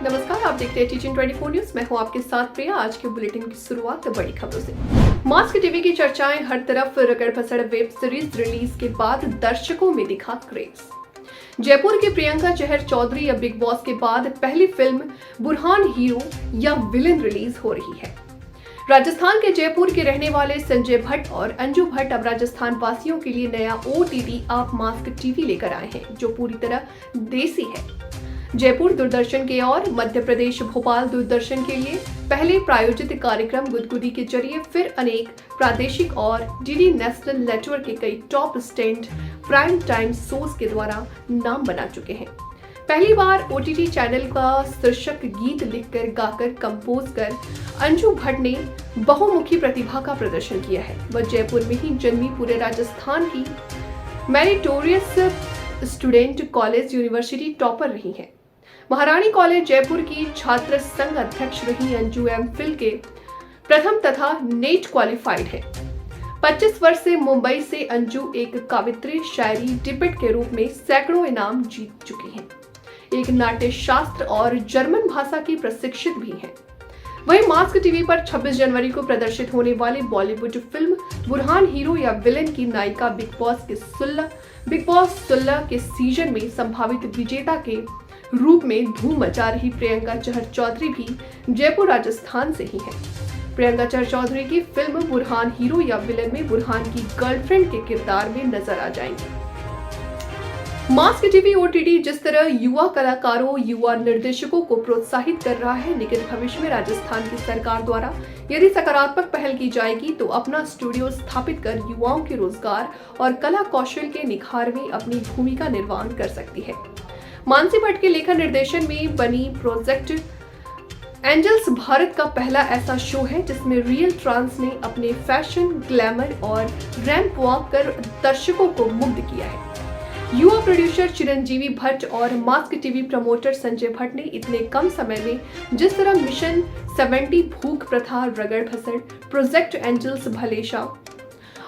नमस्कार, आप देख रहे हैं टीचिंग 24 न्यूज। मैं हूं आपके साथ प्रिया। आज के बुलेटिन की शुरुआत बड़ी खबरों से। मास्क टीवी की चर्चाएं हर तरफ। रगड़ पसड़ वेब सीरीज रिलीज के बाद दर्शकों में दिखा क्रेज। जयपुर की प्रियंका चहर चौधरी अब बिग बॉस के बाद पहली फिल्म बुरहान हीरो या विलेन रिलीज हो रही है। राजस्थान के जयपुर के रहने वाले संजय भट्ट और अंजू भट्ट अब राजस्थान वासियों के लिए नया OTT आप मास्क टीवी लेकर आए हैं, जो पूरी तरह देसी है। जयपुर दूरदर्शन के और मध्य प्रदेश भोपाल दूरदर्शन के लिए पहले प्रायोजित कार्यक्रम गुदगुदी के जरिए फिर अनेक प्रादेशिक और DD नेशनल नेटवर्क के कई top stand prime time shows के द्वारा नाम बना चुके हैं। पहली बार OTT चैनल का शीर्षक गीत लिखकर गाकर कंपोज कर अंजू भट्ट ने बहुमुखी प्रतिभा का प्रदर्शन किया है। वह जयपुर में ही जन्मी पूरे राजस्थान की meritorious student college university topper रही है। महारानी कॉलेज जयपुर की छात्र संघ अध्यक्ष रही अंजू MPhil के प्रथम तथा नेट क्वालिफाइड है। 25 वर्ष से मुंबई से अंजू एक कवित्री, शायरी, डिबेट के रूप में सैकड़ों इनाम जीत चुकी हैं। एक नाट्य शास्त्र और जर्मन भाषा की प्रशिक्षित भी हैं। वहीं मास्क टीवी पर 26 जनवरी को प्रदर्शित होने वाली बॉलीवुड फिल्म बुरहान हीरो या विलेन की नायिका बिग बॉस 16 के सीजन में संभावित विजेता के रूप में धूम मचा रही प्रियंका चहर चौधरी भी जयपुर राजस्थान से ही है। प्रियंका चहर चौधरी की फिल्म बुरहान हीरो या विलेन में बुरहान की गर्लफ्रेंड के किरदार में नजर आ जाएंगी। मास्क टीवी OTT जिस तरह युवा कलाकारों, युवा निर्देशकों को प्रोत्साहित कर रहा है, निकट भविष्य में राजस्थान की सरकार द्वारा यदि सकारात्मक पहल की जाएगी तो अपना स्टूडियो स्थापित कर युवाओं के रोजगार और कला कौशल के निखार में अपनी भूमिका निर्वहन कर सकती है। मानसी भट्ट के लेखन निर्देशन में बनी प्रोजेक्ट एंजल्स भारत का पहला ऐसा शो है जिसमें रियल ट्रांस ने अपने फैशन, ग्लैमर और रैंप वॉक कर दर्शकों को मुग्ध किया है। युवा प्रोड्यूसर चिरंजीवी भट्ट और mask TV promoter Sanjay Bhatt ने इतने कम समय में जिस तरह मिशन 70, भूख प्रथा, रगड़ भसड़, प्रोजेक्ट एंजल्स, भलेशा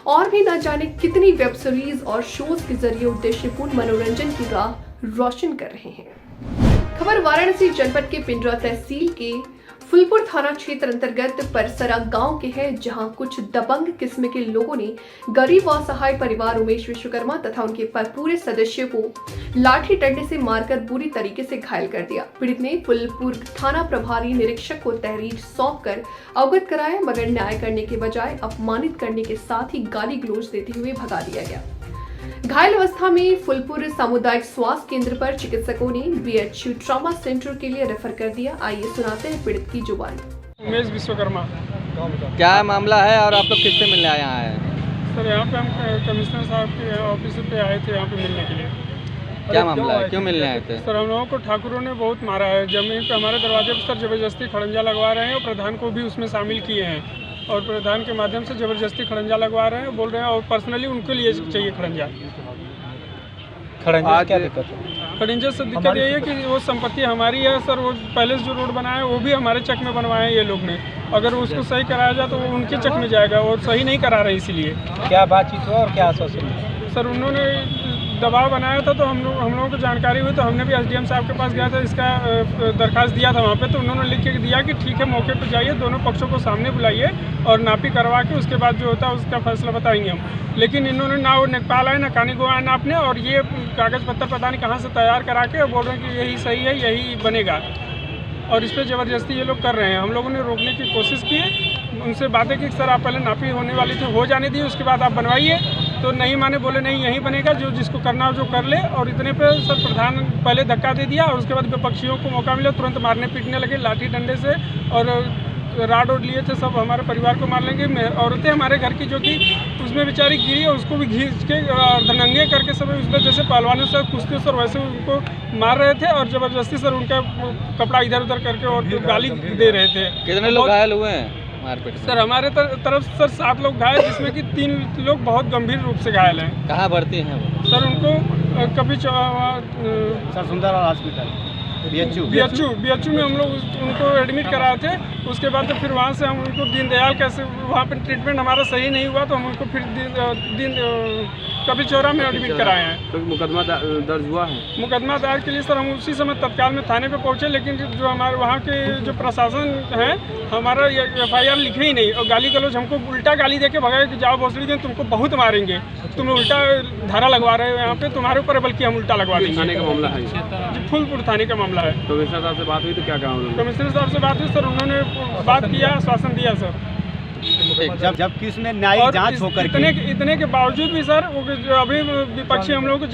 और भी न जाने कितनी वेब सीरीज और शोज के जरिए उद्देश्यपूर्ण मनोरंजन की राह रोशन कर रहे हैं। खबर वाराणसी जनपद के पिंडरा तहसील के फुलपुर थाना क्षेत्र अंतर्गत परसरा गांव के है, जहां कुछ दबंग किस्म के लोगों ने गरीब व असहाय परिवार उमेश विश्वकर्मा तथा उनके पूरे सदस्यों को लाठी डंडे से मारकर बुरी तरीके से घायल कर दिया। पीड़ित ने फुलपुर थाना प्रभारी निरीक्षक को तहरीर सौंपकर अवगत कराया, मगर न्याय करने के बजाय अपमानित करने के साथ ही गाली गलौज देते हुए भगा दिया गया। घायल अवस्था में फुलपुर सामुदायिक स्वास्थ्य केंद्र पर चिकित्सकों ने BHU ट्रॉमा सेंटर के लिए रेफर कर दिया। आइए सुनाते हैं पीड़ित की जुबान। उमेश विश्वकर्मा। क्या मामला है और आप लोग किससे मिलने आए हैं? सर यहाँ पे हम कमिश्नर साहब के ऑफिस पे आए थे यहाँ पे मिलने के लिए। क्या मामला है, क्यों मिलने आए थे? सर हम लोगों को ठाकुरों ने बहुत मारा है, जमीन पे हमारे दरवाजे पर सर जबरदस्ती खड़ंजा लगवा रहे हैं और प्रधान को भी उसमें शामिल किए हैं और प्रधान के माध्यम से जबरदस्ती खड़ंजा लगवा रहे हैं, बोल रहे हैं और पर्सनली उनके लिए चाहिए खड़ंजा। क्या दिक्कत है? खड़ंजा से दिक्कत यही है कि वो संपत्ति हमारी है सर। वो पहले से जो रोड बनाया है वो भी हमारे चक में बनवाए हैं ये लोग ने। अगर उसको सही कराया जाए तो वो उनके चक में जाएगा और सही नहीं करा रहे, इसीलिए। क्या बातचीत हुआ और क्या आश्वासन? सर उन्होंने दबाव बनाया था तो हम लोगों को जानकारी हुई तो हमने भी SDM साहब के पास गया था, इसका दरखास्त दिया था वहाँ पे। तो उन्होंने लिख के दिया कि ठीक है, मौके पर जाइए, दोनों पक्षों को सामने बुलाइए और नापी करवा के उसके बाद जो होता है उसका फैसला बताएंगे हम। लेकिन इन्होंने ना वो नेपाल आए ना कानी को आए नापने, और ये कागज़ पत्तर पता नहीं कहाँ से तैयार करा के बोल रहे हैं कि यही सही है, यही बनेगा, और इस पर ज़बरदस्ती ये लोग कर रहे हैं। हम लोगों ने रोकने की कोशिश की, उनसे बातें की सर आप पहले नापी होने वाली थी, हो जाने दी, उसके बाद आप बनवाइए। तो नहीं माने, बोले नहीं यहीं बनेगा, जो जिसको करना हो जो कर ले। और इतने पे सर प्रधान पहले धक्का दे दिया और उसके बाद विपक्षियों को मौका मिला, तुरंत मारने पीटने लगे लाठी डंडे से, और राड ओड लिए थे, सब हमारे परिवार को मार लेंगे। औरतें हमारे घर की जो कि उसमें बेचारी गिरी और उसको भी घींच के नंगे करके सब उसमें जैसे पहलवानों से कुश्ती सर वैसे उनको मार रहे थे और ज़बरदस्ती सर उनका कपड़ा इधर उधर करके और गाली दे रहे थे। कितने लोग घायल हुए हैं मारपीट? सर हमारे तरफ सर 7 लोग घायल, जिसमें कि 3 लोग बहुत गंभीर रूप से घायल हैं। कहाँ भर्ती हैं वो? सर उनको कभी सुंदर हॉस्पिटल बीएचयू में हम लोग उनको एडमिट कराए थे। उसके बाद तो फिर वहाँ से हम उनको दीनदयाल कैसे वहाँ पर ट्रीटमेंट हमारा सही नहीं हुआ तो हम उनको फिर कभी चौरा में एडमिट कराए हैं। तो मुकदमा दर्ज हुआ है? मुकदमा दायर के लिए सर हम उसी समय तत्काल में थाने पे पहुँचे, लेकिन जो हमारे वहाँ के जो प्रशासन है हमारा FIR लिखे ही नहीं और गाली गलौज हमको उल्टा गाली देके भगाए कि जाओ भोसड़ी दिन तुमको बहुत मारेंगे, तुम उल्टा धारा लगवा रहे हो यहाँ पे, तुम्हारे ऊपर बल्कि हम उल्टा लगवा देंगे। थाने का मामला है? जी फूलपुर थाने का मामला है। कमिश्नर साहब से बात हुई तो क्या कहा उन्होंने? कमिश्नर साहब से बात हुई सर, उन्होंने बात किया, आश्वासन दिया सर। जबकि उसमें न्यायिक जांच होकर इतने के बावजूद भी सर जो अभी विपक्षी हम लोगों को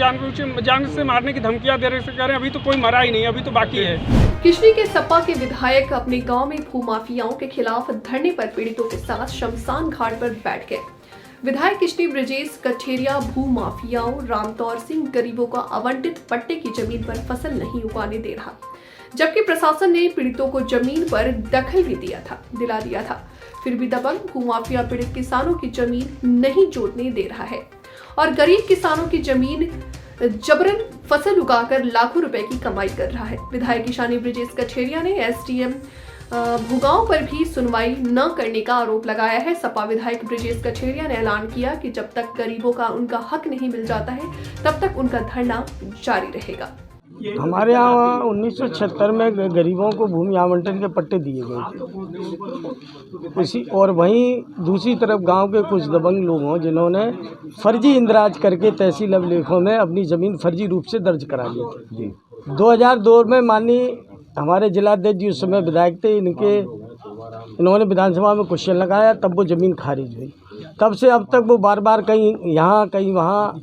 जान से मारने की धमकियां दे रहे हैं। अभी तो कोई मरा ही नहीं, अभी तो बाकी है। किशनी के सपा के विधायक अपने गांव में भूमाफियाओं के खिलाफ धरने पर पीड़ितों के साथ शमशान घाट पर बैठ गए। विधायक किशनी ब्रजेश कठेरिया भूमाफियाओं रामतौर सिंह गरीबों का आवंटित पट्टे की जमीन पर फसल नहीं उगाने दे रहा, जबकि प्रशासन ने पीड़ितों को जमीन पर दखल भी दिला दिया था। फिर भी दबंग भूमाफिया पीड़ित किसानों की जमीन नहीं जोतने दे रहा है और गरीब किसानों की जमीन जबरन फसल उगाकर लाखों रुपए की कमाई कर रहा है। विधायक किशनी ब्रजेश कठेरिया ने SDM भूगांव पर भी सुनवाई न करने का आरोप लगाया है। सपा विधायक ब्रजेश कठेरिया ने ऐलान किया कि जब तक गरीबों का उनका हक नहीं मिल जाता है तब तक उनका धरना जारी रहेगा। हमारे यहाँ 1976 में गरीबों को भूमि आवंटन के पट्टे दिए गए थे। और वहीं दूसरी तरफ गांव के कुछ दबंग लोग हों जिन्होंने फर्जी इंदराज करके तहसील अभिलेखों में अपनी ज़मीन फर्जी रूप से दर्ज करा ली थी। 2002 में माननीय हमारे जिलाध्यक्ष जी उस समय विधायक थे, इन्होंने विधानसभा में क्वेश्चन लगाया, तब वो ज़मीन खारिज हुई। तब से अब तक वो बार बार कहीं यहाँ कहीं वहाँ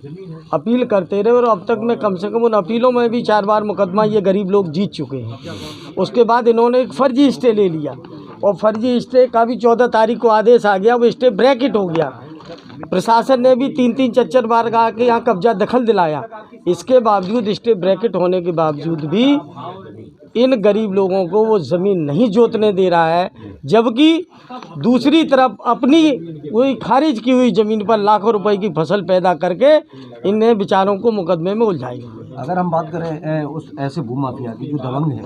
अपील करते रहे और अब तक में कम से कम उन अपीलों में भी 4 बार मुकदमा ये गरीब लोग जीत चुके हैं। उसके बाद इन्होंने एक फर्जी स्टे ले लिया और फर्जी स्टे का भी 14 तारीख को आदेश आ गया, वो स्टे ब्रैकेट हो गया। प्रशासन ने भी 3-3 4-4 बार कहा कि यहाँ कब्जा दखल दिलाया। इसके बावजूद स्टे ब्रैकेट होने के बावजूद भी इन गरीब लोगों को वो ज़मीन नहीं जोतने दे रहा है, जबकि दूसरी तरफ अपनी वही खारिज की हुई ज़मीन पर लाखों रुपए की फसल पैदा करके इन्हें बेचारों को मुकदमे में उलझाएंगे। अगर हम बात करें उस ऐसे भूमाफिया की जो दबंग है,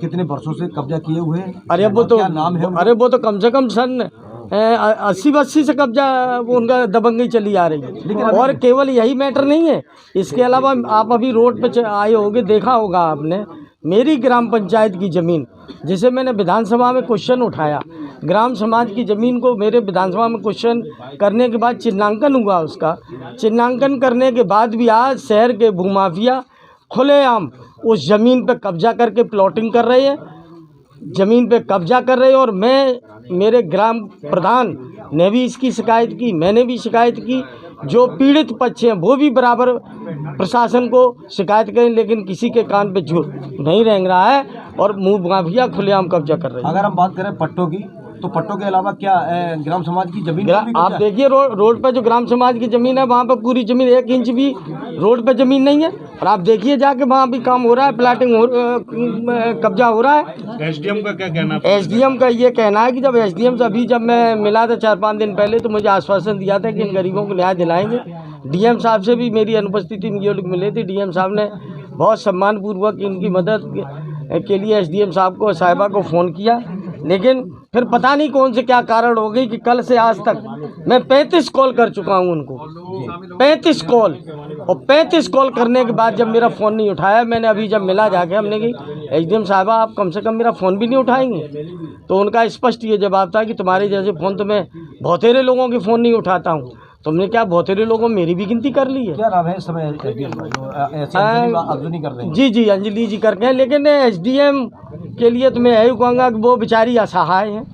कितने वर्षों से कब्जा किए हुए हैं? अरे वो तो नाम है, अरे वो तो कम से कम सन 80-82 से कब्जा वो उनका दबंगी चली आ रही है। और केवल यही मैटर नहीं है, इसके अलावा आप अभी रोड पे आए होगे, देखा होगा आपने, मेरी ग्राम पंचायत की ज़मीन जिसे मैंने विधानसभा में क्वेश्चन उठाया, ग्राम समाज की ज़मीन को मेरे विधानसभा में क्वेश्चन करने के बाद चिन्हांकन हुआ। उसका चिन्हांकन करने के बाद भी आज शहर के भूमाफिया खुलेआम उस ज़मीन पर कब्जा करके प्लॉटिंग कर रहे हैं, ज़मीन पे कब्जा कर रहे हैं। और मेरे ग्राम प्रधान ने भी इसकी शिकायत की, मैंने भी शिकायत की, जो पीड़ित पक्ष हैं वो भी बराबर प्रशासन को शिकायत करें, लेकिन किसी के कान पे झूठ नहीं रेंग रहा है और मुँह माफिया खुलेआम कब्जा कर रहे हैं। अगर हम बात करें पट्टों की, तो पट्टों के अलावा क्या ग्राम समाज की जमीन आप देखिए रोड पर जो ग्राम समाज की ज़मीन है वहाँ पर पूरी ज़मीन 1 इंच भी रोड पर ज़मीन नहीं है। और आप देखिए जाके वहाँ भी काम हो रहा है, प्लाटिंग कब्जा हो रहा है। SDM का क्या कहना? SDM का ये कहना है कि जब SDM से अभी जब मैं मिला था 4-5 दिन पहले, तो मुझे आश्वासन दिया था कि इन गरीबों को न्याय दिलाएंगे। DM साहब से भी मेरी अनुपस्थिति में ये लोग मिले थे। DM साहब ने बहुत सम्मानपूर्वक इनकी मदद के लिए SDM साहब को साहिबा को फ़ोन किया, लेकिन फिर पता नहीं कौन से क्या कारण हो गई कि कल से आज तक मैं 35 कॉल कर चुका हूं उनको, 35 कॉल। और 35 कॉल करने के बाद जब मेरा फ़ोन नहीं उठाया, मैंने अभी जब मिला जाके, हमने कि SDM साहिबा आप कम से कम मेरा फ़ोन भी नहीं उठाएंगे, तो उनका स्पष्ट ये जवाब था कि तुम्हारे जैसे फ़ोन तो मैं बहुतेरे लोगों के फ़ोन नहीं उठाता हूँ, तुमने क्या बहुतेरे लोगों मेरी भी गिनती कर ली है? क्या नाम है इस समय कर रहे हैं? जी अंजलि जी करके हैं, लेकिन SDM के लिए तो मैं यही कहूँगा कि वो बेचारी असहाय हैं।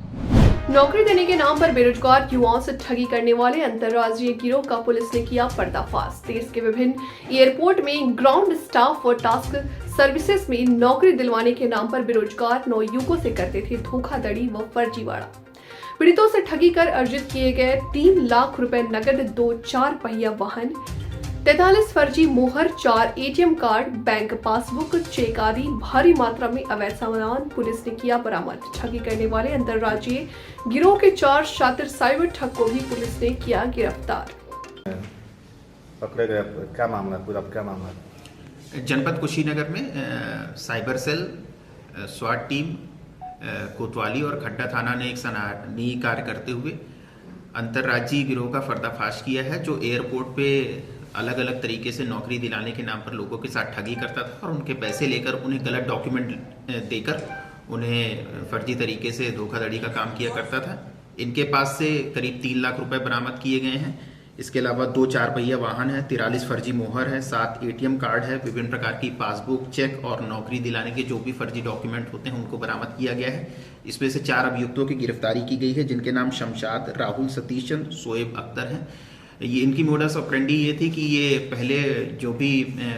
नौकरी देने के नाम पर बेरोजगार युवाओं से ठगी करने वाले अंतर्राज्यीय गिरोह का पुलिस ने किया पर्दाफाश। देश के विभिन्न एयरपोर्ट में ग्राउंड स्टाफ और टास्क सर्विसेज में नौकरी दिलवाने के नाम पर बेरोजगार नवयुवकों से करते थे धोखाधड़ी व फर्जीवाड़ा। पीड़ितों से ठगी कर अर्जित किए गए 3 लाख रुपए नकद, 2 4 पहिया वाहन, 43 फर्जी मोहर, 4 ATM card, bank passbook, cheque आदि भारी मात्रा में अवैध सामान पुलिस ने किया बरामद। ठगी करने वाले अंतर्राज्यीय गिरोह के 4 शातिर साइबर ठग को भी पुलिस ने किया गिरफ्तार। पकड़े गए, क्या मामला पूरा, क्या मामला? जनपद कुशीनगर में साइबर सेल, स्वाट टीम, कोतवाली और खड्डा थाना ने एक सराहनीय कार्य करते हुए अंतर्राज्यीय गिरोह का पर्दाफाश किया है, जो एयरपोर्ट पे अलग अलग तरीके से नौकरी दिलाने के नाम पर लोगों के साथ ठगी करता था और उनके पैसे लेकर उन्हें गलत डॉक्यूमेंट देकर उन्हें फर्जी तरीके से धोखाधड़ी का काम किया करता था। इनके पास से करीब 3 लाख रुपए बरामद किए गए हैं। इसके अलावा 2 4 पहिया वाहन है, 43 फर्जी मोहर है, 7 ATM कार्ड है, विभिन्न प्रकार की पासबुक, चेक और नौकरी दिलाने के जो भी फर्जी डॉक्यूमेंट होते हैं उनको बरामद किया गया है। इसमें से 4 अभियुक्तों की गिरफ्तारी की गई है, जिनके नाम शमशाद, राहुल, सतीशन, शोएब अख्तर हैं। ये इनकी मोडस ऑपरेंडी ये थी कि ये पहले जो भी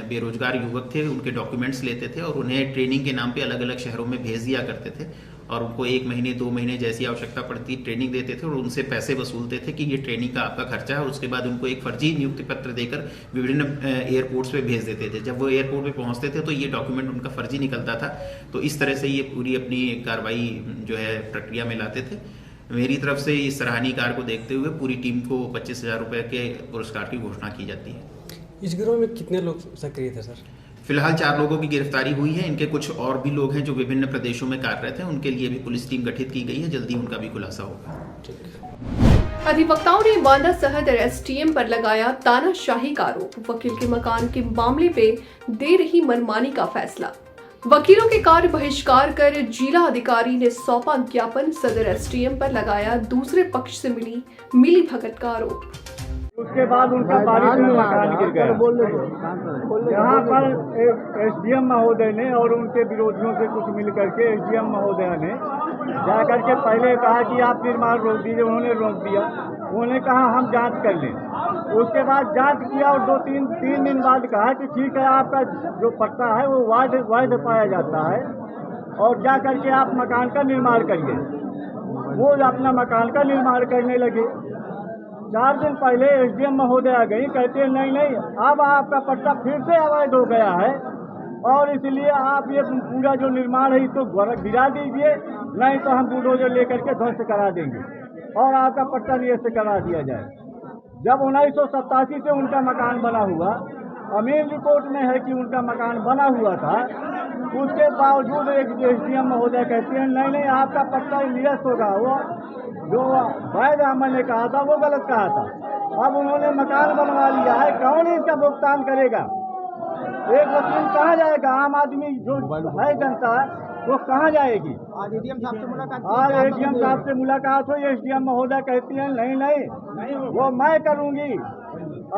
बेरोजगार युवक थे उनके डॉक्यूमेंट्स लेते थे और उन्हें ट्रेनिंग के नाम पे अलग अलग शहरों में भेज दिया करते थे और उनको 1 महीने 2 महीने जैसी आवश्यकता पड़ती ट्रेनिंग देते थे और उनसे पैसे वसूलते थे कि ये ट्रेनिंग का आपका खर्चा है और उसके बाद उनको एक फर्जी नियुक्ति पत्र देकर विभिन्न एयरपोर्ट्स पे भेज देते थे। जब वो एयरपोर्ट पे पहुंचते थे तो ये डॉक्यूमेंट उनका फर्जी निकलता था। तो इस तरह से ये पूरी अपनी कार्रवाई जो है प्रक्रिया में लाते थे। मेरी तरफ से इस सराहनीय कार्य को देखते हुए पूरी टीम को 25,000 रुपए के पुरस्कार की घोषणा की जाती है। इस गिरोह में कितने लोग सक्रिय थे सर? फिलहाल 4 लोगों की गिरफ्तारी हुई है। इनके कुछ और भी लोग हैं जो विभिन्न प्रदेशों में कार्यरत हैं, उनके लिए भी पुलिस टीम गठित की गई है। जल्दी उनका भी खुलासा होगा। अधिवक्ताओं ने बांदा शहर STM पर लगाया तानाशाही का आरोप। वकील के मकान के मामले पे दे रही मनमानी का फैसला। वकीलों के कार्य बहिष्कार कर जिला अधिकारी ने सौंपा ज्ञापन। सदर STM पर लगाया दूसरे पक्ष से मिली भगत का आरोप। उसके बाद उनका बारिश में मकान गिर गया। यहाँ पर SDM महोदय ने और उनके विरोधियों से कुछ मिल करके SDM महोदय ने जाकर के पहले कहा कि आप निर्माण रोक दीजिए, उन्होंने रोक दिया। उन्होंने कहा हम जांच कर लें। उसके बाद जांच किया और 2-3 दिन बाद कहा कि ठीक है, आपका जो पट्टा है वो वैध पाया जाता है और जा करके आप मकान का निर्माण करिए। वो अपना मकान का निर्माण करने लगे। 4 दिन पहले SDM महोदय आ गई, कहते हैं नहीं अब आपका पट्टा फिर से अवैध हो गया है और इसलिए आप ये पूरा जो निर्माण है इसको गिरा दीजिए, नहीं तो हम बुलडोजर लेकर के ध्वस्त करा देंगे और आपका पट्टा निरस्त करा दिया जाए। जब 1987 से उनका मकान बना हुआ, अमीन रिपोर्ट में है कि उनका मकान बना हुआ था, उसके बावजूद एक SDM महोदय कहते हैं नहीं आपका पट्टा निरस्त होगा। वो जो वैध अमल ने कहा था वो गलत कहा था। अब उन्होंने मकान बनवा लिया है, कौन इसका भुगतान करेगा? एक वकील कहाँ जाएगा? आम आदमी जो है जनता वो कहाँ जाएगी? आज ADM साहब से मुलाकात हुई। SDM महोदय कहती हैं नहीं वो मैं करूँगी,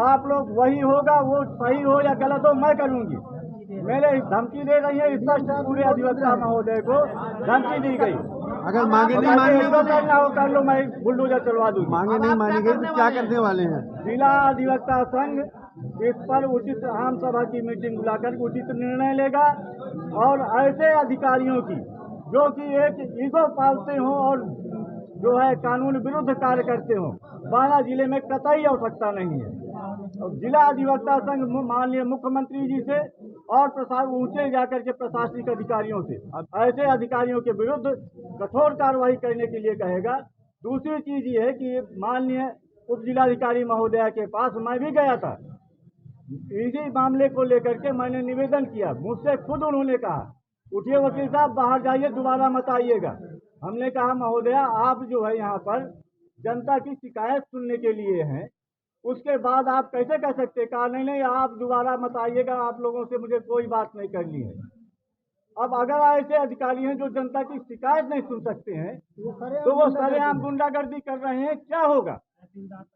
आप लोग वही होगा, वो सही हो या गलत हो मैं करूँगी। मेरे धमकी दे रही है, स्पष्ट पूरे अधिवक्ता महोदय को धमकी दी गई। अगर मांगे नहीं मानी जो करना हो कर लो, मैं बुलडोजर चलवा दूंगी। मांगे नहीं मानी गई तो क्या करने वाले हैं? जिला अधिवक्ता संघ इस पर उचित आम सभा की मीटिंग बुलाकर उचित निर्णय लेगा और ऐसे अधिकारियों की जो कि एक ईगो पालते हों और जो है कानून विरुद्ध कार्य करते हों, बांदा जिले में कतई आवश्यकता नहीं है। और जिला अधिवक्ता संघ माननीय मुख्यमंत्री जी से और ऊंचे जाकर के प्रशासनिक अधिकारियों से ऐसे अधिकारियों के विरुद्ध कठोर कार्रवाई करने के लिए कहेगा। दूसरी चीज ये है कि माननीय उप जिलाधिकारी महोदया के पास मैं भी गया था, इसी मामले को लेकर के मैंने निवेदन किया। मुझसे खुद उन्होंने कहा उठिए वकील साहब बाहर जाइए, दोबारा मत आइएगा। हमने कहा महोदया आप जो है यहाँ पर जनता की शिकायत सुनने के लिए हैं, उसके बाद आप कैसे कह सकते? कहा नहीं आप दोबारा मत आइएगा, आप लोगों से मुझे कोई बात नहीं करनी है। अब अगर ऐसे अधिकारी हैं जो जनता की शिकायत नहीं सुन सकते हैं तो वो सरेआम गुंडागर्दी कर रहे हैं, क्या होगा?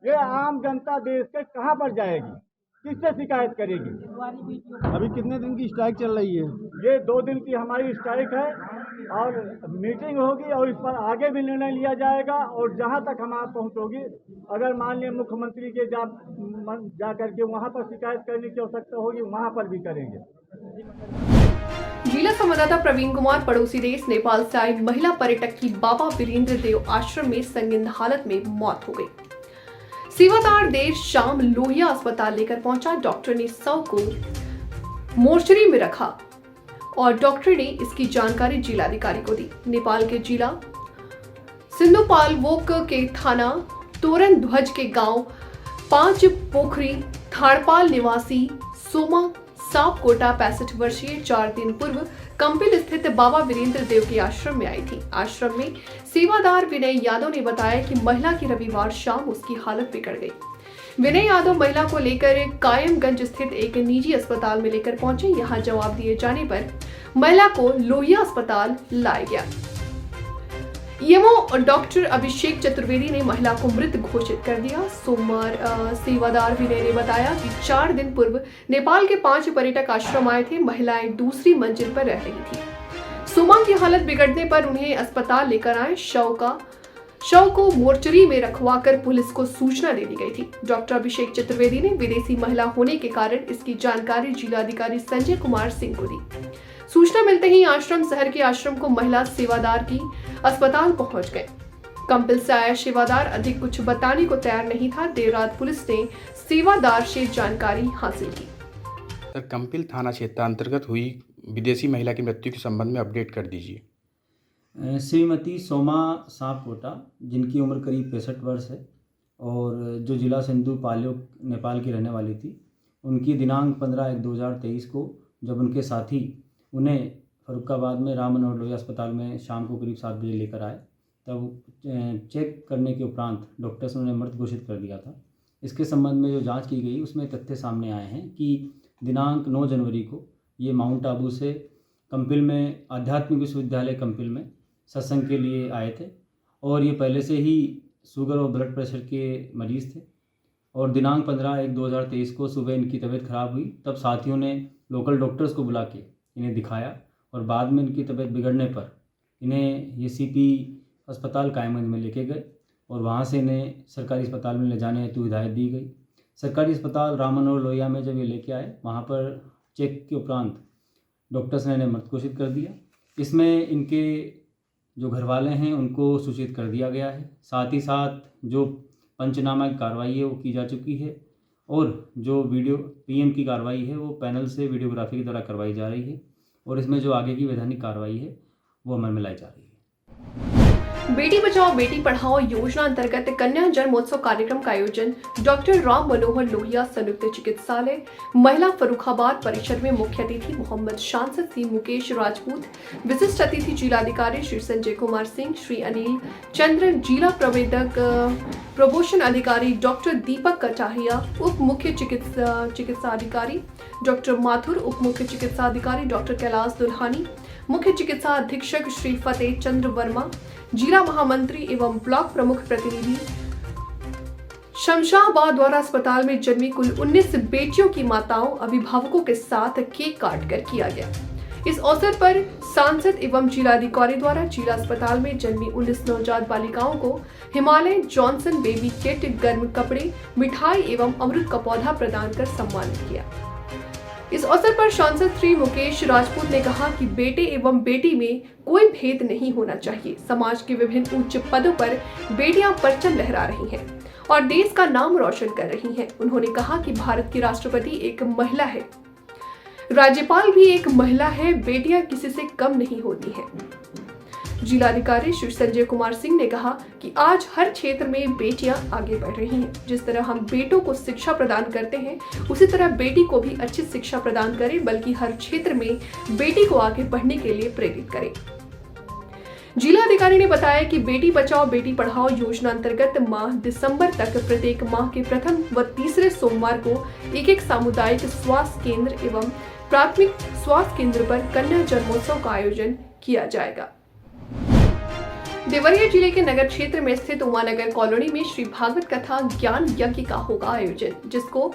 ये आम जनता देश के कहाँ पर जाएगी, किससे शिकायत करेगी? अभी कितने दिन की स्ट्राइक चल रही है? ये 2 दिन की हमारी स्ट्राइक है और मीटिंग होगी और इस पर आगे भी निर्णय लिया जाएगा। और जहां तक हमारा पहुंच होगी, अगर माननीय मुख्यमंत्री के जा करके वहां पर शिकायत करने की आवश्यकता होगी, वहां पर भी करेंगे। जिला संवाददाता प्रवीण कुमार, पड़ोसी देश नेपाल से आई महिला पर्यटक की बाबा वीरेंद्र देव आश्रम में संगीन हालत में मौत हो गई। सेवादार देर शाम लोहिया अस्पताल लेकर पहुंचा। डॉक्टर ने शव को मोर्चरी में रखा और डॉक्टर ने इसकी जानकारी जिलाधिकारी को दी। नेपाल के जिला सिंधुपाल्चोक के थाना तोरण ध्वज के गांव 5 पोखरी थाड़पाल निवासी सोमा सापकोटा 65 वर्षीय 4 दिन पूर्व कंपिल स्थित बाबा वीरेंद्र देव के आश्रम में आई थी। आश्रम में सेवादार विनय यादव ने बताया कि महिला की रविवार शाम उसकी हालत बिगड़ गई। विनय यादव महिला को लेकर कायमगंज स्थित एक निजी अस्पताल में लेकर पहुंचे। यहां जवाब दिए जाने पर महिला को लोहिया अस्पताल लाया गया। ईएमओ डॉक्टर अभिषेक चतुर्वेदी ने महिला को मृत घोषित कर दिया। सोमवार सेवादार विनय ने बताया कि 4 दिन पूर्व नेपाल के 5 पर्यटक आश्रम आए थे। महिलाएं दूसरी मंजिल पर रह रही थी। सोमा की हालत बिगड़ने पर उन्हें अस्पताल लेकर आए। शव को मोर्चरी में रखवाकर पुलिस को सूचना दे दी गई थी। डॉक्टर अभिषेक चतुर्वेदी ने विदेशी महिला होने के कारण इसकी जानकारी जिलाधिकारी संजय कुमार सिंह को दी। सूचना मिलते ही आश्रम शहर के आश्रम को महिला सेवादार की अस्पताल पहुंच गए। कंपिल से आया सेवादार अधिक कुछ बताने को तैयार नहीं था। देर रात पुलिस ने सेवादार से जानकारी हासिल की। सर, कंपिल थाना क्षेत्र अंतर्गत हुई विदेशी महिला की मृत्यु के संबंध में अपडेट कर दीजिए। श्रीमती सोमा सापकोटा, जिनकी उम्र करीब 65 वर्ष है और जो जिला सिंधुपाल्चोक नेपाल की रहने वाली थी, उनकी दिनांक 15/1/2023 को जब उनके साथी उन्हें फरुखाबाद में राम मनोहर लोहिया अस्पताल में शाम को करीब 7 बजे लेकर आए, तब चेक करने के उपरांत डॉक्टर्स ने उन्हें मृत घोषित कर दिया था। इसके संबंध में जो जांच की गई उसमें तथ्य सामने आए हैं कि दिनांक 9 जनवरी को ये माउंट आबू से कंपिल में आध्यात्मिक विश्वविद्यालय कंपिल में सत्संग के लिए आए थे और ये पहले से ही शुगर और ब्लड प्रेशर के मरीज़ थे। और दिनांक 15/1/2023 को सुबह इनकी तबीयत ख़राब हुई, तब साथियों ने लोकल डॉक्टर्स को बुला के इन्हें दिखाया और बाद में इनकी तबीयत बिगड़ने पर इन्हें ये सीपी अस्पताल कायमगंज में लेके गए और वहाँ से इन्हें सरकारी अस्पताल में ले जाने हेतु हिदायत दी गई। सरकारी अस्पताल राम मनोहर लोहिया में जब ये लेके आए, वहाँ पर चेक के उपरांत डॉक्टर्स ने इन्हें मृत घोषित कर दिया। इसमें इनके जो घर वाले हैं उनको सूचित कर दिया गया है। साथ ही साथ जो पंचनामा की कार्रवाई है वो की जा चुकी है और जो वीडियो पीएम की कार्रवाई है वो पैनल से वीडियोग्राफी के द्वारा करवाई जा रही है और इसमें जो आगे की वैधानिक कार्रवाई है वो अमल में लाई जा रही है। बेटी बचाओ बेटी पढ़ाओ योजना अंतर्गत कन्या जन्मोत्सव कार्यक्रम का आयोजन डॉक्टर राम मनोहर लोहिया संयुक्त चिकित्सालय महिला फरुखाबाद परिसर में मुख्य अतिथि मोहम्मद सांसद श्री मुकेश राजपूत, विशिष्ट अतिथि जिलाधिकारी श्री संजय कुमार सिंह, श्री अनिल चंद्र, जिला प्रवेदक प्रमोशन अधिकारी डॉक्टर दीपक कटारिया, उप मुख्य चिकित्सा अधिकारी डॉक्टर माथुर, उप मुख्य चिकित्सा अधिकारी डॉक्टर कैलाश दुल्हानी, मुख्य चिकित्सा अधीक्षक श्री फतेह चंद्र वर्मा, जिला महामंत्री एवं ब्लॉक प्रमुख प्रतिनिधि शमशाबाद द्वारा अस्पताल में जन्मी कुल 19 बेटियों की माताओं अभिभावकों के साथ केक काट कर किया गया। इस अवसर पर सांसद एवं जिलाधिकारी द्वारा जिला अस्पताल में जन्मी 19 नवजात बालिकाओं को हिमालय जॉनसन बेबी किट, गर्म कपड़े, मिठाई एवं अमृत का पौधा प्रदान कर सम्मानित किया। इस अवसर पर सांसद श्री मुकेश राजपूत ने कहा कि बेटे एवं बेटी में कोई भेद नहीं होना चाहिए। समाज के विभिन्न उच्च पदों पर बेटियां परचम लहरा रही हैं और देश का नाम रोशन कर रही हैं। उन्होंने कहा कि भारत की राष्ट्रपति एक महिला है, राज्यपाल भी एक महिला है, बेटियां किसी से कम नहीं होती हैं। जिलाधिकारी श्री संजय कुमार सिंह ने कहा कि आज हर क्षेत्र में बेटियां आगे बढ़ रही हैं। जिस तरह हम बेटों को शिक्षा प्रदान करते हैं, उसी तरह बेटी को भी अच्छी शिक्षा प्रदान करें, बल्कि हर क्षेत्र में बेटी को आगे बढ़ने के लिए प्रेरित करें। जिलाधिकारी ने बताया कि बेटी बचाओ बेटी पढ़ाओ योजना अंतर्गत माह दिसंबर तक प्रत्येक माह के प्रथम व तीसरे सोमवार को एक सामुदायिक स्वास्थ्य केंद्र एवं प्राथमिक स्वास्थ्य केंद्र पर कन्या जन्मोत्सव का आयोजन किया जाएगा। देवरिया जिले के नगर क्षेत्र में स्थित उमानगर कॉलोनी में श्री भागवत कथा ज्ञान यज्ञ का होगा आयोजन, जिसको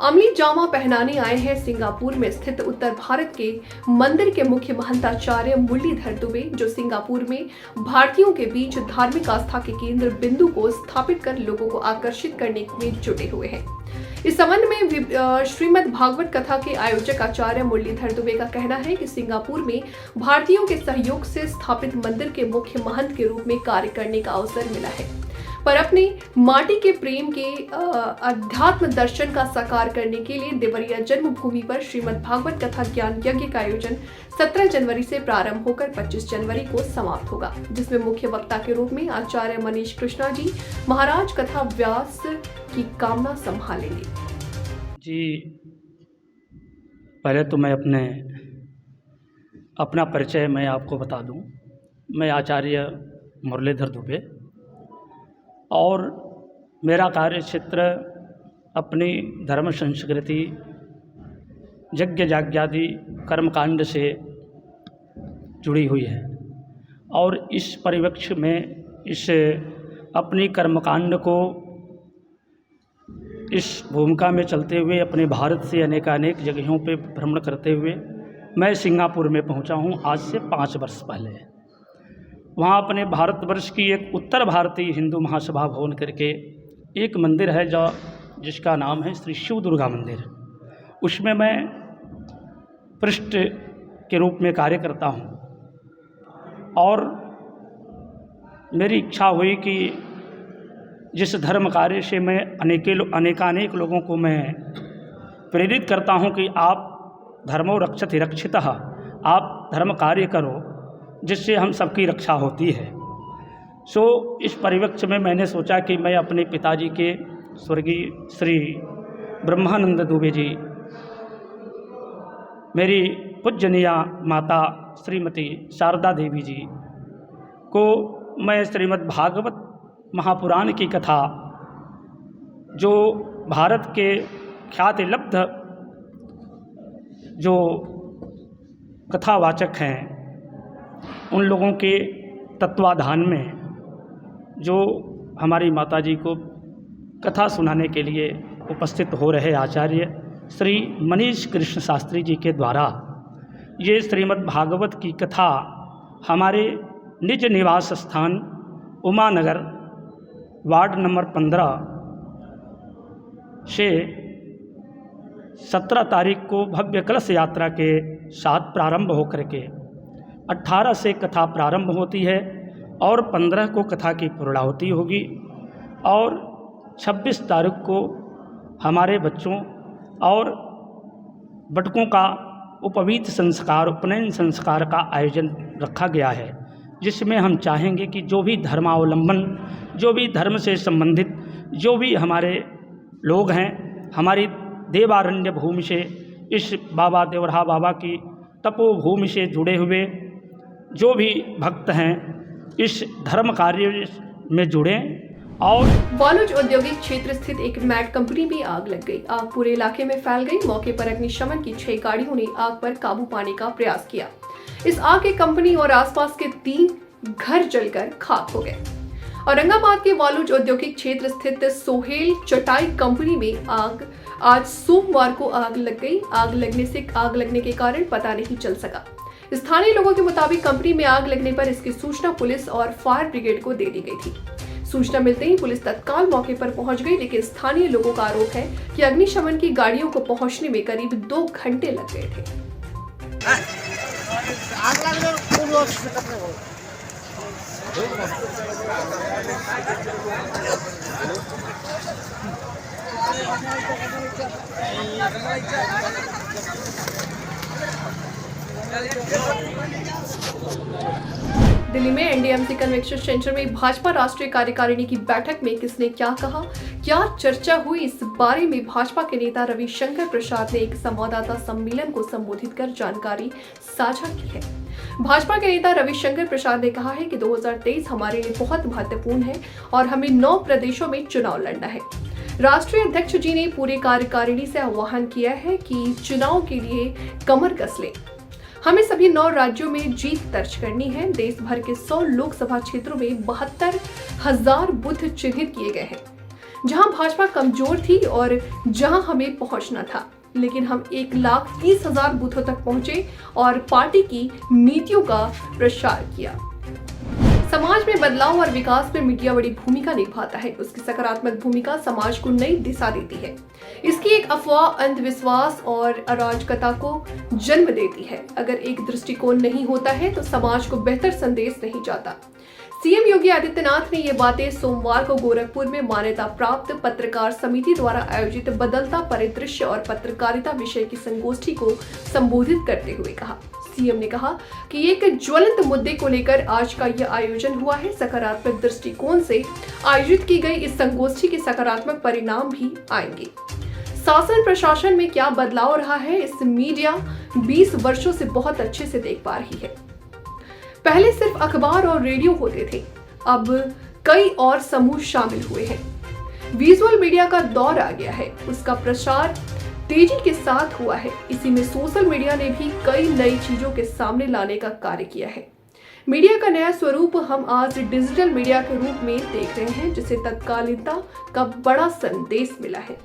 अमली जामा पहनाने आए हैं सिंगापुर में स्थित उत्तर भारत के मंदिर के मुख्य महंताचार्य मुरलीधर दुबे, जो सिंगापुर में भारतीयों के बीच धार्मिक आस्था के केंद्र बिंदु को स्थापित कर लोगों को आकर्षित करने में जुटे हुए हैं। इस संबंध में श्रीमद् भागवत कथा के आयोजक आचार्य मुरलीधर दुबे का कहना है कि सिंगापुर में भारतीयों के सहयोग से स्थापित मंदिर के मुख्य महंत के रूप में कार्य करने का अवसर मिला है, पर अपने माटी के प्रेम के अध्यात्म दर्शन का साकार करने के लिए देवरिया जन्मभूमि पर श्रीमद् भागवत कथा ज्ञान यज्ञ का आयोजन 17 जनवरी से प्रारंभ होकर 25 जनवरी को समाप्त होगा, जिसमें मुख्य वक्ता के रूप में आचार्य मनीष कृष्णा जी महाराज कथा व्यास की कामना संभालेंगे। जी, पहले तो मैं अपना परिचय मैं आपको बता दूं। मैं आचार्य मुरलीधर दुबे और मेरा कार्य क्षेत्र अपनी धर्म संस्कृति यज्ञ याज्ञादि कर्मकांड से जुड़ी हुई है और इस परिप्रेक्ष्य में इस अपनी कर्मकांड को इस भूमिका में चलते हुए अपने भारत से अनेकानेक जगहों पे भ्रमण करते हुए मैं सिंगापुर में पहुंचा हूं आज से 5 वर्ष पहले। वहाँ अपने भारतवर्ष की एक उत्तर भारतीय हिंदू महासभा भवन करके एक मंदिर है जिसका नाम है श्री शिव दुर्गा मंदिर। उसमें मैं पृष्ठ के रूप में कार्य करता हूँ और मेरी इच्छा हुई कि जिस धर्म कार्य से मैं अनेकानेक लोगों को मैं प्रेरित करता हूँ कि आप धर्मो रक्षति रक्षितः, आप धर्म कार्य करो जिससे हम सबकी रक्षा होती है। इस परिप्रेक्ष्य में मैंने सोचा कि मैं अपने पिताजी के स्वर्गीय श्री ब्रह्मानंद दुबे जी, मेरी पूजनीय माता श्रीमती शारदा देवी जी को मैं श्रीमद् भागवत महापुराण की कथा, जो भारत के ख्याति लब्ध जो कथावाचक हैं, उन लोगों के तत्वाधान में जो हमारी माताजी को कथा सुनाने के लिए उपस्थित हो रहे आचार्य श्री मनीष कृष्ण शास्त्री जी के द्वारा ये श्रीमद् भागवत की कथा हमारे निज निवास स्थान उमानगर वार्ड नंबर 15 से 17 तारीख को भव्य कलश यात्रा के साथ प्रारंभ होकर के 18 से कथा प्रारंभ होती है और 15 को कथा की पूर्णाहुति होगी और 26 तारीख को हमारे बच्चों और बटकों का उपवीत संस्कार, उपनयन संस्कार का आयोजन रखा गया है, जिसमें हम चाहेंगे कि जो भी धर्मावलंबन, जो भी धर्म से संबंधित जो भी हमारे लोग हैं, हमारी देवारण्य भूमि से, इस बाबा देवरहा बाबा की तपोभूमि से जुड़े हुए जो भी भक्त हैं, इस धर्म कार्य में जुड़ें। और वालुज औद्योगिक क्षेत्र स्थित एक मैट कंपनी में आग लग गई। आग पूरे इलाके में फैल गई। मौके पर अग्निशमन की 6 गाड़ियों ने आग पर काबू पाने का प्रयास किया। इस आग के कंपनी और आसपास के 3 घर जलकर खाक हो गए। औरंगाबाद के वालुज औद्योगिक क्षेत्र स्थित सोहेल चटाई कंपनी में आज सोमवार को आग लग गई। आग लगने के कारण पता नहीं चल सका। स्थानीय लोगों के मुताबिक कंपनी में आग लगने पर इसकी सूचना पुलिस और फायर ब्रिगेड को दे दी गई थी। सूचना मिलते ही पुलिस तत्काल मौके पर पहुंच गई, लेकिन स्थानीय लोगों का आरोप है कि अग्निशमन की गाड़ियों को पहुंचने में करीब 2 घंटे लग गए थे। दिल्ली में एनडीएमसी कन्वेंशन सेंटर में भाजपा राष्ट्रीय कार्यकारिणी की बैठक में किसने क्या कहा, क्या चर्चा हुई, इस बारे में भाजपा के नेता रविशंकर प्रसाद ने एक संवाददाता सम्मेलन को संबोधित कर जानकारी साझा की है। भाजपा के नेता रविशंकर प्रसाद ने कहा है कि 2023 हमारे लिए बहुत महत्वपूर्ण है और हमें 9 प्रदेशों में चुनाव लड़ना है। राष्ट्रीय अध्यक्ष जी ने पूरे कार्यकारिणी से आह्वान किया है कि चुनाव के लिए कमर कस लें। हमें सभी 9 राज्यों में जीत दर्ज करनी है। देश भर के 100 लोकसभा क्षेत्रों में 72,000 बूथ चिन्हित किए गए हैं। जहां भाजपा कमजोर थी और जहां हमें पहुंचना था, लेकिन हम 1,30,000 बूथों तक पहुंचे और पार्टी की नीतियों का प्रचार किया। समाज में बदलाव और विकास में मीडिया बड़ी भूमिका निभाता है। उसकी सकारात्मक भूमिका समाज को नई दिशा देती है। इसकी एक अफवाह, अंधविश्वास और अराजकता को जन्म देती है। अगर एक दृष्टिकोण नहीं होता है तो समाज को बेहतर संदेश नहीं जाता। सीएम योगी आदित्यनाथ ने ये बातें सोमवार को गोरखपुर में मान्यता प्राप्त पत्रकार समिति द्वारा आयोजित बदलता परिदृश्य और पत्रकारिता विषय की संगोष्ठी को संबोधित करते हुए कहा। सीएम ने कहा कि एक ज्वलंत मुद्दे को लेकर आज का यह आयोजन हुआ है। सकारात्मक दृष्टिकोण से आयोजित की गई इस संगोष्ठी के सकारात्मक परिणाम भी आएंगे। शासन प्रशासन में क्या बदलाव रहा है, इस मीडिया 20 वर्षों से बहुत अच्छे से देख पा रही है। पहले सिर्फ अखबार और रेडियो होते थे, अब कई और समूह शामिल हुए हैं। विजुअल मीडिया का दौर आ गया है, उसका प्रसार तेजी के साथ हुआ है। इसी में सोशल मीडिया ने भी कई नई चीजों के सामने लाने का कार्य किया है। मीडिया का नया स्वरूप हम आज डिजिटल मीडिया के रूप में देख रहे हैं, जिसे तत्कालीनता का बड़ा संदेश मिला है।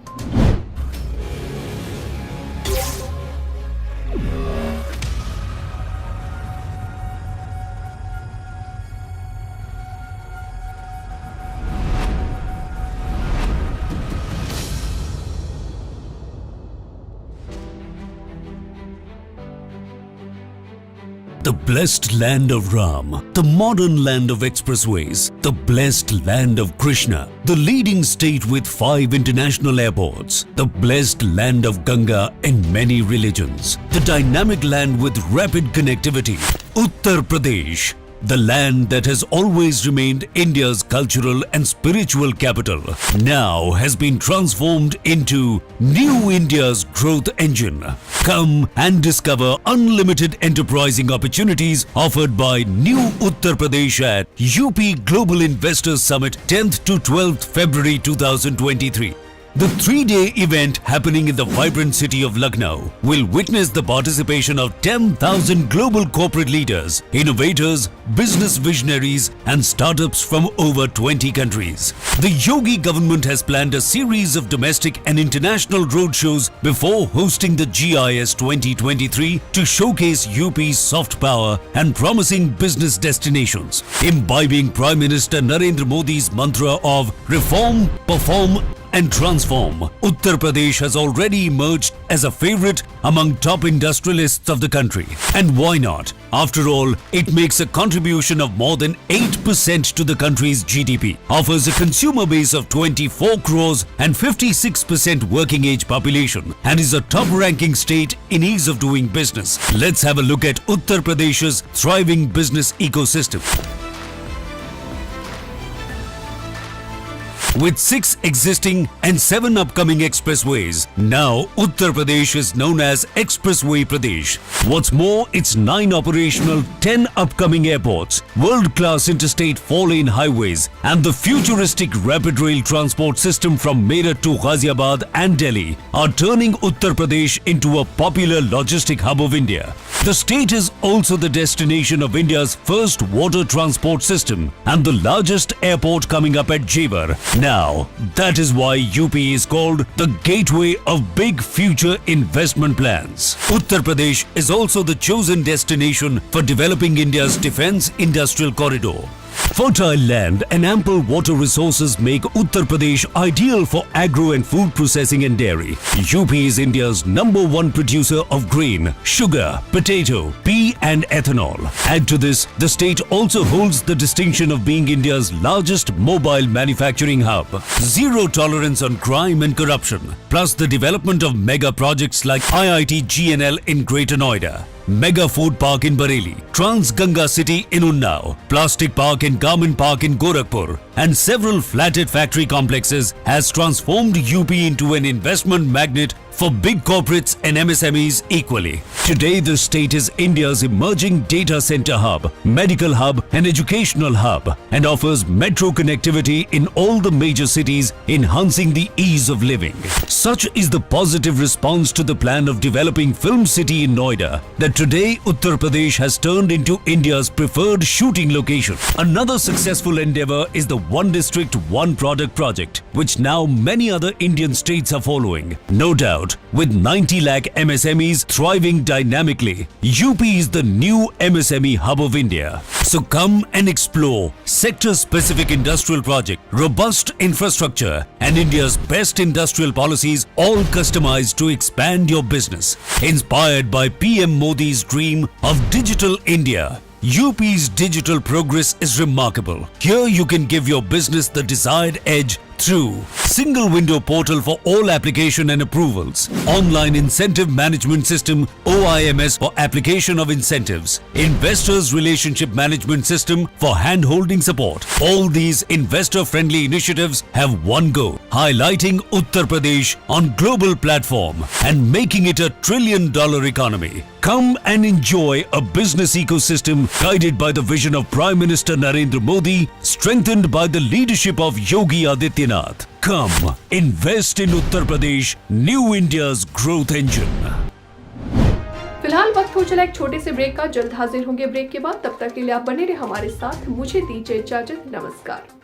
The blessed land of Ram, the modern land of expressways, the blessed land of Krishna, the leading state with 5 international airports, the blessed land of Ganga and many religions, the dynamic land with rapid connectivity, Uttar Pradesh, the land that has always remained India's cultural and spiritual capital, now has been transformed into New India's growth engine. Come and discover unlimited enterprising opportunities offered by New Uttar Pradesh at UP Global Investors Summit 10th to 12th February 2023. The 3-day event happening in the vibrant city of Lucknow will witness the participation of 10,000 global corporate leaders, innovators, business visionaries and startups from over 20 countries. The Yogi government has planned a series of domestic and international roadshows before hosting the GIS 2023 to showcase UP's soft power and promising business destinations, imbibing Prime Minister Narendra Modi's mantra of reform, perform and transform. Uttar Pradesh has already emerged as a favorite among top industrialists of the country. And why not? After all, it makes a contribution of more than 8% to the country's GDP, offers a consumer base of 24 crores and 56% working age population, and is a top-ranking state in ease of doing business. Let's have a look at Uttar Pradesh's thriving business ecosystem. With 6 existing and 7 upcoming expressways, now Uttar Pradesh is known as Expressway Pradesh. What's more, its 9 operational, 10 upcoming airports, world-class interstate 4-lane highways, and the futuristic rapid rail transport system from Meerut to Ghaziabad and Delhi are turning Uttar Pradesh into a popular logistic hub of India. The state is also the destination of India's first water transport system and the largest airport coming up at Jewar. Now, that is why UP is called the gateway of big future investment plans. Uttar Pradesh is also the chosen destination for developing India's defense industrial corridor. Fertile land and ample water resources make Uttar Pradesh ideal for agro and food processing and dairy. UP is India's #1 producer of grain, sugar, potato, pea and ethanol. Add to this, the state also holds the distinction of being India's largest mobile manufacturing hub. Zero tolerance on crime and corruption, plus the development of mega projects like IIT GNL in Greater Noida, Mega Food Park in Bareilly, Trans Ganga City in Unnao, Plastic Park and Garment Park in Gorakhpur, and several flathead factory complexes has transformed UP into an investment magnet for big corporates and MSMEs equally. Today, the state is India's emerging data center hub, medical hub, and educational hub, and offers metro connectivity in all the major cities, enhancing the ease of living. Such is the positive response to the plan of developing Film City in Noida that today Uttar Pradesh has turned into India's preferred shooting location. Another successful endeavor is the One District, One Product project, which now many other Indian states are following. No doubt, with 90 lakh MSMEs thriving dynamically, UP is the new MSME hub of India. So come and explore sector-specific industrial project, robust infrastructure, and India's best industrial policies, all customized to expand your business. Inspired by PM Modi's dream of Digital India, UP's digital progress is remarkable. Here you can give your business the desired edge through single window portal for all application and approvals, online incentive management system OIMS for application of incentives, investors relationship management system for hand-holding support. All these investor-friendly initiatives have one goal: highlighting Uttar Pradesh on global platform and making it a $1 trillion economy. Come and enjoy a business ecosystem guided by the vision of Prime Minister Narendra Modi, strengthened by the leadership of Yogi Adityanath. Come, invest in Uttar Pradesh, new India's growth engine. फिलहाल वक्त हो चला एक छोटे से break का। जल्द हाजिर होंगे ब्रेक के बाद। तब तक के लिए आप बने रहे हमारे साथ। मुझे दीजिए इजाजत। नमस्कार।